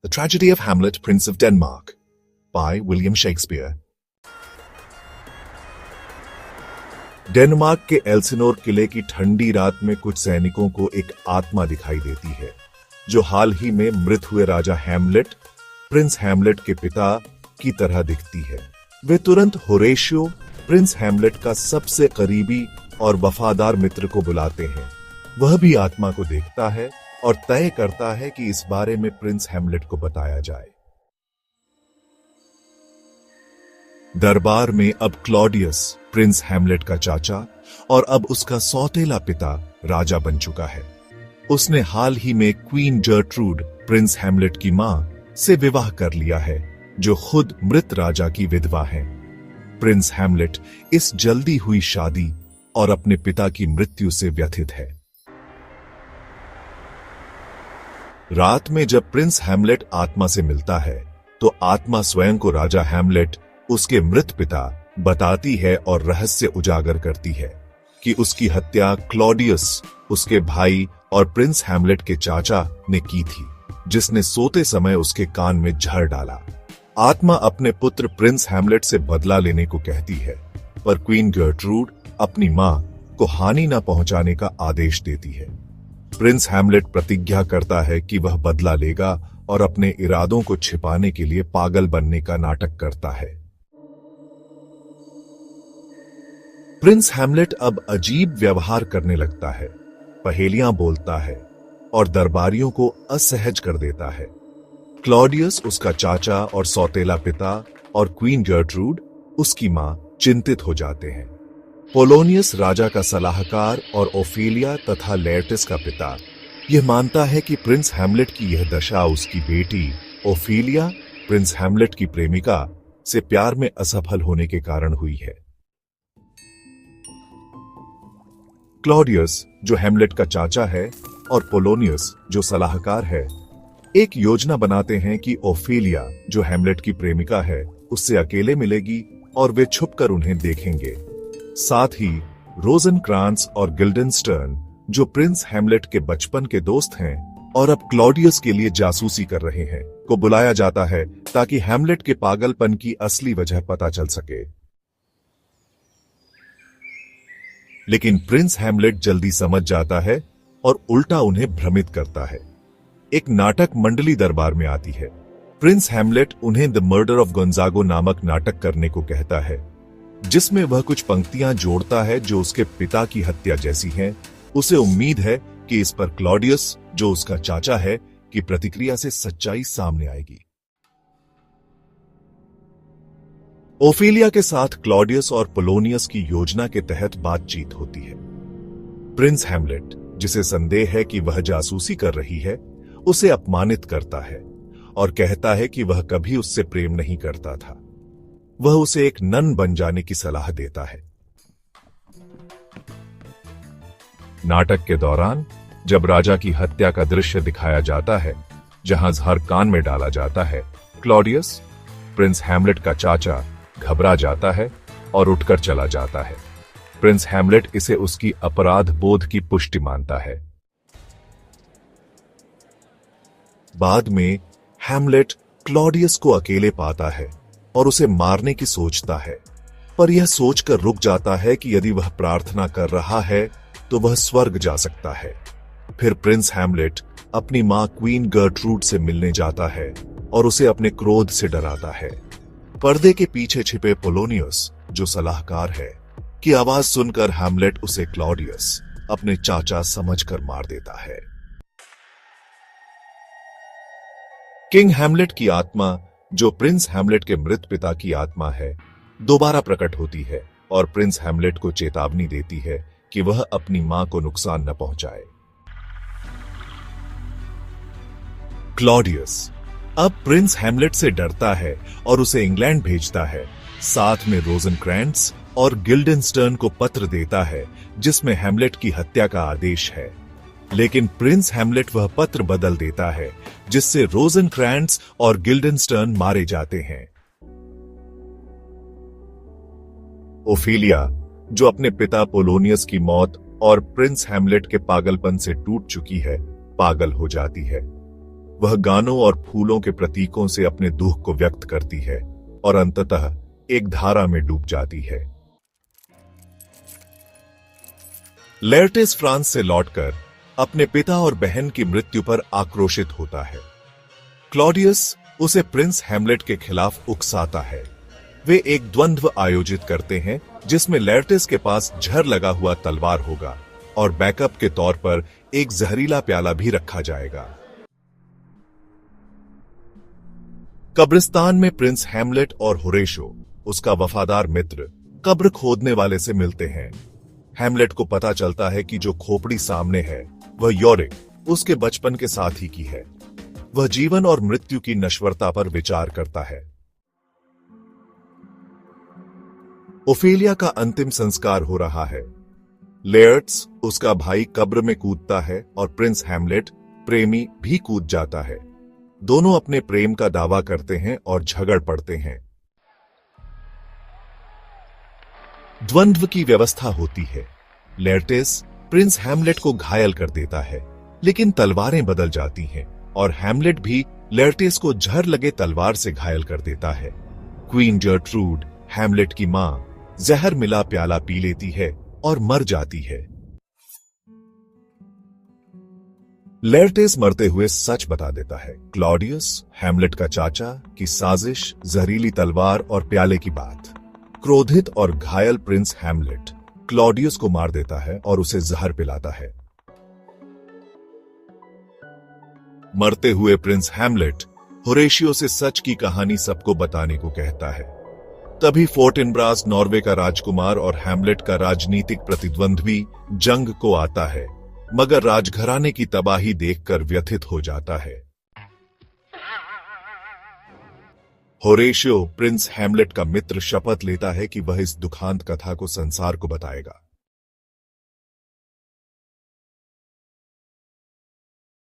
The Tragedy of Hamlet, Prince of Denmark by William Shakespeare. Denmark के एल्सिनोर किले की ठंडी रात में कुछ सैनिकों को एक आत्मा दिखाई देती है जो हाल ही में मृत हुए राजा हैमलेट, प्रिंस हैमलेट के पिता की तरह दिखती है। वे तुरंत होरेशियो, प्रिंस हैमलेट का सबसे करीबी और वफादार मित्र को बुलाते हैं। वह भी आत्मा को देखता है और तय करता है कि इस बारे में प्रिंस हैमलेट को बताया जाए। दरबार में अब क्लॉडियस, प्रिंस हैमलेट का चाचा और अब उसका सौतेला पिता राजा बन चुका है। उसने हाल ही में क्वीन जर्ट्रूड, प्रिंस हैमलेट की मां, से विवाह कर लिया है, जो खुद मृत राजा की विधवा है। प्रिंस हैमलेट इस जल्दी हुई शादी और अपने पिता की मृत्यु से व्यथित है। रात में जब प्रिंस हैमलेट आत्मा से मिलता है तो आत्मा स्वयं को राजा हैमलेट, उसके मृत पिता, बताती है और रहस्य उजागर करती है कि उसकी हत्या क्लॉडियस, उसके भाई और प्रिंस हैमलेट के चाचा ने की थी, जिसने सोते समय उसके कान में जहर डाला। आत्मा अपने पुत्र प्रिंस हैमलेट से बदला लेने को कहती है, पर क्वीन जर्ट्रूड अपनी मां को हानि न पहुंचाने का आदेश देती है। प्रिंस हैमलेट प्रतिज्ञा करता है कि वह बदला लेगा और अपने इरादों को छिपाने के लिए पागल बनने का नाटक करता है। प्रिंस हैमलेट अब अजीब व्यवहार करने लगता है, पहेलियां बोलता है और दरबारियों को असहज कर देता है। क्लॉडियस, उसका चाचा और सौतेला पिता, और क्वीन जर्ट्रूड, उसकी मां, चिंतित हो जाते हैं। पोलोनियस, राजा का सलाहकार और ओफेलिया तथा लेर्टिस का पिता, यह मानता है कि प्रिंस हैमलेट की यह दशा उसकी बेटी ओफेलिया, प्रिंस हैमलेट की प्रेमिका, से प्यार में असफल होने के कारण हुई है। क्लॉडियस, जो हैमलेट का चाचा है, और पोलोनियस, जो सलाहकार है, एक योजना बनाते हैं कि ओफेलिया, जो हैमलेट की प्रेमिका है, उससे अकेले मिलेगी और वे छुपकर उन्हें देखेंगे। साथ ही रोजेनक्रांस और गिल्डेनस्टर्न, जो प्रिंस हैमलेट के बचपन के दोस्त हैं और अब क्लॉडियस के लिए जासूसी कर रहे हैं, को बुलाया जाता है ताकि हैमलेट के पागलपन की असली वजह पता चल सके। लेकिन प्रिंस हैमलेट जल्दी समझ जाता है और उल्टा उन्हें भ्रमित करता है। एक नाटक मंडली दरबार में आती है। प्रिंस हैमलेट उन्हें द मर्डर ऑफ गोंजागो नामक नाटक करने को कहता है, जिसमें वह कुछ पंक्तियां जोड़ता है जो उसके पिता की हत्या जैसी हैं। उसे उम्मीद है कि इस पर क्लॉडियस, जो उसका चाचा है, की प्रतिक्रिया से सच्चाई सामने आएगी। ओफेलिया के साथ क्लॉडियस और पोलोनियस की योजना के तहत बातचीत होती है। प्रिंस हैमलेट, जिसे संदेह है कि वह जासूसी कर रही है, उसे अपमानित करता है और कहता है कि वह कभी उससे प्रेम नहीं करता था। वह उसे एक नन बन जाने की सलाह देता है। नाटक के दौरान जब राजा की हत्या का दृश्य दिखाया जाता है, जहां जहर कान में डाला जाता है, क्लॉडियस, प्रिंस हैमलेट का चाचा, घबरा जाता है और उठकर चला जाता है। प्रिंस हैमलेट इसे उसकी अपराध बोध की पुष्टि मानता है। बाद में हैमलेट क्लॉडियस को अकेले पाता है और उसे मारने की सोचता है, पर यह सोचकर रुक जाता है कि यदि वह प्रार्थना कर रहा है तो वह स्वर्ग जा सकता है। फिर प्रिंस हैमलेट अपनी मां क्वीन जर्ट्रूड से मिलने जाता है और उसे अपने क्रोध से डराता है। पर्दे के पीछे छिपे पोलोनियस, जो सलाहकार है, की आवाज सुनकर हैमलेट उसे क्लॉडियस, अपने चाचा समझकर मार देता है। किंग हैमलेट की आत्मा, जो प्रिंस हैमलेट के मृत पिता की आत्मा है, दोबारा प्रकट होती है और प्रिंस हैमलेट को चेतावनी देती है कि वह अपनी मां को नुकसान न पहुंचाए। क्लॉडियस अब प्रिंस हैमलेट से डरता है और उसे इंग्लैंड भेजता है। साथ में रोजेनक्रांस और गिल्डेनस्टर्न को पत्र देता है, जिसमें हैमलेट की हत्या का आदेश है। लेकिन प्रिंस हैमलेट वह पत्र बदल देता है, जिससे रोजेनक्रांस और गिल्डेनस्टर्न मारे जाते हैं। ओफेलिया, जो अपने पिता पोलोनियस की मौत और प्रिंस हैमलेट के पागलपन से टूट चुकी है, पागल हो जाती है। वह गानों और फूलों के प्रतीकों से अपने दुख को व्यक्त करती है और अंततः एक धारा में डूब जाती है। लेर्टेस फ्रांस से लौटकर अपने पिता और बहन की मृत्यु पर आक्रोशित होता है। क्लॉडियस उसे प्रिंस हैमलेट के खिलाफ उकसाता है। वे एक द्वंद्व आयोजित करते हैं जिसमें लेर्टेस के पास झर लगा हुआ तलवार होगा और बैकअप के तौर पर एक जहरीला प्याला भी रखा जाएगा। कब्रिस्तान में प्रिंस हैमलेट और होरेशो, उसका वफादार मित्र, कब्र खोदने वाले से मिलते हैं। हैमलेट को पता चलता है कि जो खोपड़ी सामने है वह योरिक, उसके बचपन के साथी की है। वह जीवन और मृत्यु की नश्वरता पर विचार करता है। ओफेलिया का अंतिम संस्कार हो रहा है। लेयर्ट्स, उसका भाई, कब्र में कूदता है और प्रिंस हैमलेट, प्रेमी, भी कूद जाता है। दोनों अपने प्रेम का दावा करते हैं और झगड़ पड़ते हैं। द्वंद्व की व्यवस्था होती है। लेर्टेस प्रिंस हैमलेट को घायल कर देता है, लेकिन तलवारें बदल जाती हैं और हैमलेट भी लेर्टेस को झर लगे तलवार से घायल कर देता है। क्वीन जर्ट्रूड, हैमलेट की मां, जहर मिला प्याला पी लेती है और मर जाती है। लेर्टेस मरते हुए सच बता देता है। क्लॉडियस, हैमलेट का चाचा, की साजिश, जहरीली तलवार और प्याले की बात। क्रोधित और घायल प्रिंस हैमलेट क्लॉडियस को मार देता है और उसे जहर पिलाता है। मरते हुए प्रिंस हैमलेट होरेशियो से सच की कहानी सबको बताने को कहता है। तभी फोर्टिनब्रास, नॉर्वे का राजकुमार और हैमलेट का राजनीतिक प्रतिद्वंद्वी जंग को आता है, मगर राजघराने की तबाही देखकर व्यथित हो जाता है। होरेशियो, प्रिंस हैमलेट का मित्र, शपथ लेता है कि वह इस दुखांत कथा को संसार को बताएगा।